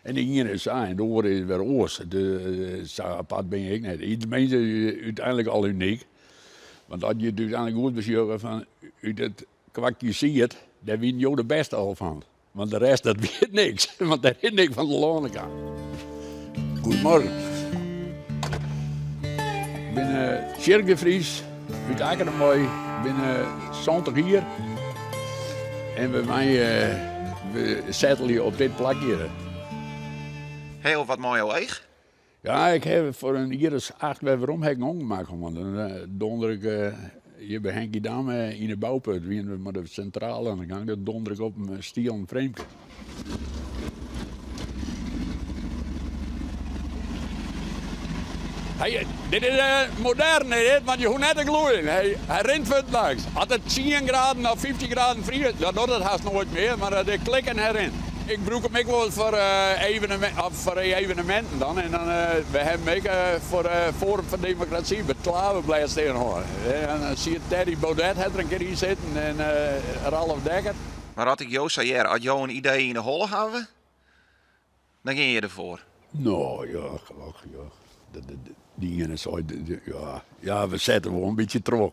En de ene is aan en de andere is weer oors. Zo apart ben je ook niet. Ieder mens is uiteindelijk al uniek. Want als je het uiteindelijk goed beschouwen van uit het kwakje ziet, daar win je de beste al van. Want de rest, dat weet niks. Want daar is niks van de landen kan. Goedemorgen. Ik ben Tjerk de Vries, uit Akkermooi. Ik ben 20 hier. En bij mij we zetten hier op dit plakje. Heel wat mooi al eeg. Ja, ik heb voor een jaar of 8 weer omhek omgemaakt. Want dan donder ik hier bij Henkie Dam in de bouwput. We met de centrale aan de gang. Dat donder ik op een stielen frame. Hey, dit is moderne, dit, want je hoeft net te gloeien. Hij rent langs. Als het 10 graden of 15 graden vriezer, dan doet het haast nooit meer, maar de klikken erin. Ik gebruik hem ook wel voor evenementen dan. En dan we hebben ook voor Forum van Democratie met klaverblijst tegenhouden. En dan zie je Teddy Baudet er een keer in zitten en Ralf Dekker. Maar had ik Joost zei, als jou een idee in de holle hebben, dan ging je ervoor. Nou ja, gelukkig ja. Die ene zei, ja, we zetten wel een beetje terug.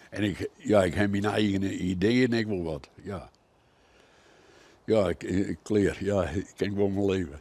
En ik heb mijn eigen ideeën en ik wil wat, ja. Ja, ik leer, ja, ik kan gewoon mijn leven.